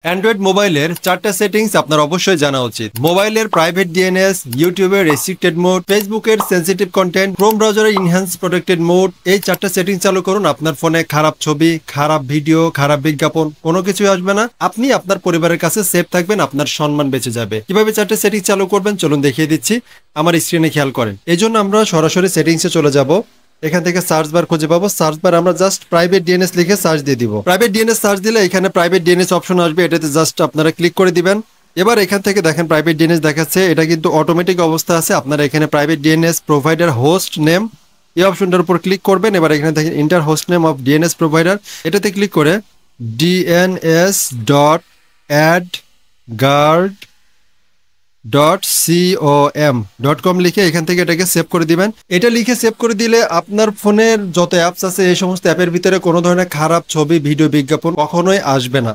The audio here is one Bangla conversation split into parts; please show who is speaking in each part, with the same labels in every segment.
Speaker 1: অ্যান্ড্রয়েড মোবাইলের 4টা সেটিংস আপনার অবশ্যই জানা উচিত। মোবাইলের প্রাইভেট ডিএনএস, ইউটিউবের রেস্ট্রিক্টেড মোড, ফেসবুকের সেন্সিটিভ কন্টেন্ট, ক্রোম ব্রাউজারের ইনহ্যান্স প্রোটেক্টেড মোড। এই 4টা সেটিং চালু করুন। আপনার ফোনে খারাপ ছবি, খারাপ ভিডিও, খারাপ বিজ্ঞাপন কোনো কিছুই আসবে না। আপনি আপনার পরিবারের কাছে সেফ থাকবেন, আপনার সম্মান বেঁচে যাবে। কিভাবে 4টা সেটিং চালু করবেন চলুন দেখিয়ে দিচ্ছি। আমার স্ক্রিনে খেয়াল করেন। এই জন্য আমরা সরাসরি সেটিংসে চলে যাব। এখান থেকে সার্চ বার খুঁজে পাবো। সার্চ বার আমরা জাস্ট প্রাইভেট ডিএনএস লিখে সার্চ দিয়ে দিব। প্রাইভেট ডিএনএস সার্চ দিলে এখানে প্রাইভেট ডিএনএস অপশন আসবে, এটাতে জাস্ট আপনারা ক্লিক করে দিবেন। এবার এখান থেকে দেখেন প্রাইভেট ডিএনএস দেখাচ্ছে, এটা কিন্তু অটোমেটিক অবস্থা আছে। আপনারা এখানে private DNS provider host name এই অপশনটার উপর ক্লিক করবেন। এবার এখানে দেখেন inter host name of DNS provider, এটাতে ক্লিক করে dns.adguard.com লিখে এখান থেকে এটাকে সেভ করে দিবেন। এটা লিখে সেভ করে দিলে আপনার ফোনের যত অ্যাপস আছে এই সমস্ত অ্যাপের ভিতরে কোনো ধরনের খারাপ ছবি, ভিডিও, বিজ্ঞাপন কখনোই আসবে না।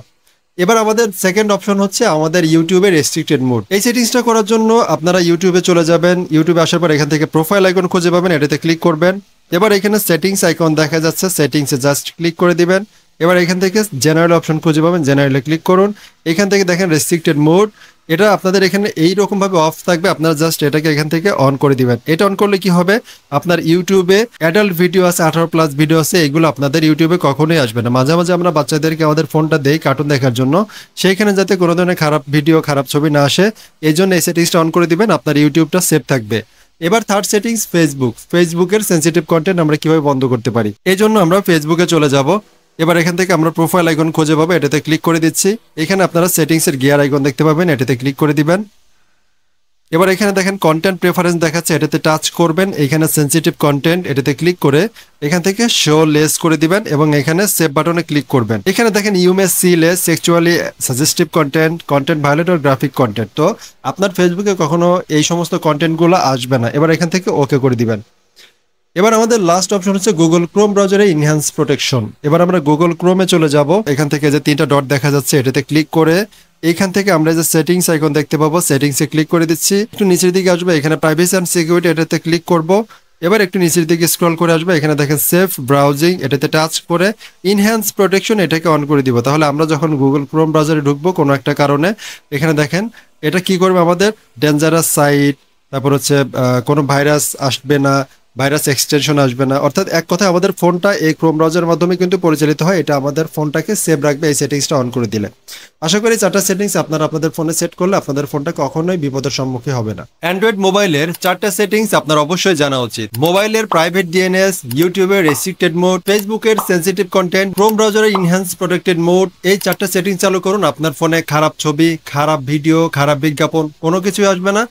Speaker 1: এবার আমাদের সেকেন্ড অপশন হচ্ছে আমাদের ইউটিউবের রেস্ট্রিক্টেড মোড। এই সেটিংসটা করার জন্য আপনারা ইউটিউবে চলে যাবেন। ইউটিউবে আসার পর এখান থেকে প্রোফাইল আইকন খুঁজে পাবেন, এটাতে ক্লিক করবেন। এবার এখানে সেটিংস আইকন দেখা যাচ্ছে, সেটিংসে জাস্ট ক্লিক করে দিবেন। এবার এখান থেকে জেনারেল অপশন খুঁজে পাবেন, জেনারেলে ক্লিক করুন। এখান থেকে দেখেন রেস্ট্রিক্টেড মোড, এটা আপনাদের এখানে এইরকম ভাবে অফ থাকবে। আপনারা জাস্ট এটাকে এখান থেকে অন করে দিবেন। এটা অন করলে কি হবে, আপনার ইউটিউবে অ্যাডাল্ট ভিডিও আছে, 18+ ভিডিও আছে, এগুলো আপনাদের ইউটিউবে কখনোই আসবে না। মাঝে মাঝে আমরা বাচ্চাদেরকে আমাদের ফোনটা দেই কার্টুন দেখার জন্য, সেইখানে যাতে কোনো ধরনের খারাপ ভিডিও, খারাপ ছবি না আসে, এই জন্য এই সেটিংসটা অন করে দিবেন। আপনার ইউটিউবটা সেফ থাকবে। এবার থার্ড সেটিংস ফেসবুকের সেন্সিটিভ কন্টেন্ট আমরা কিভাবে বন্ধ করতে পারি। এই জন্য আমরা ফেসবুকে চলে যাব। এবার এখান থেকে আমরা প্রোফাইল আইকন খুঁজে পাবো, এটাতে ক্লিক করে দিচ্ছি। এখানে আপনারা সেটিংসের গিয়ার আইকন দেখতে পাবেন, এটাতে ক্লিক করে দিবেন। এবার এখানে দেখেন কন্টেন্ট প্রেফারেন্স দেখাচ্ছে, এটাতে টাচ করবেন। এখানে সেন্সিটিভ কন্টেন্ট, এটাতে ক্লিক করে এখান থেকে শো লেস করে দিবেন এবং এখানে সেভ বাটনে ক্লিক করবেন। এখানে দেখেন you may see less sexually suggestive content violent or graphic content. তো আপনার ফেসবুকে কখনো এই সমস্ত কন্টেন্টগুলো আসবে না। এবার এখান থেকে ওকে করে দিবেন। এবার আমাদের লাস্ট অপশন হচ্ছে গুগল ক্রোম ব্রাউজারে ইনহ্যান্স প্রোটেকশন। এবার আমরা গুগল ক্রোমে চলে যাব। এখান থেকে যে 3টা ডট দেখা যাচ্ছে, এটাতে ক্লিক করে এখান থেকে আমরা যে সেটিংস আইকন দেখতে পাবো, সেটিংসে ক্লিক করে দিচ্ছি। একটু নিচের দিকে আসবে, এখানে প্রাইভেসি অ্যান্ড সিকিউরিটি, এটাতে ক্লিক করব। এবার একটু নিচের দিকে স্ক্রল করে আসবে, এখানে দেখেন সেফ ব্রাউজিং, এটাতে টাচ করে ইনহ্যান্স প্রোটেকশন এটাকে অন করে দিব। তাহলে আমরা যখন গুগল ক্রোম ব্রাউজারে ঢুকবো কোনো একটা কারণে, এখানে দেখেন এটা কি করবে, আমাদের ডেঞ্জারাস সাইট, তারপর হচ্ছে কোনো ভাইরাস আসবে না, ভাইরাস এক্সটেনশন আসবে না। অর্থাৎ এক কথায় আমাদের ফোনটা এই ক্রোম ব্রাউজারের মাধ্যমে কিন্তু পরিচালিত হয়। এটা আমাদের ফোনটাকে সেভ রাখবে এই সেটিংসটা অন করে দিলে। আশা করি 4টা সেটিংস আপনারা আপনাদের ফোনে সেট করলে আপনাদের ফোনটা কখনোই বিপদের সম্মুখীন হবে না। অ্যান্ড্রয়েড মোবাইলের 4টা সেটিংস আপনার অবশ্যই জানা উচিত। মোবাইলের প্রাইভেট ডিএনএস, ইউটিউবের রেস্ট্রিক্টেড মোড, ফেসবুকের সেন্সিটিভ কন্টেন্ট, ক্রোম ব্রাউজারের ইনহ্যান্স প্রোটেক্টেড মোড। এই 4টা সেটিংস চালু করুন। আপনার ফোনে খারাপ ছবি, খারাপ ভিডিও, খারাপ বিজ্ঞাপন কোনো কিছুই আসবে না।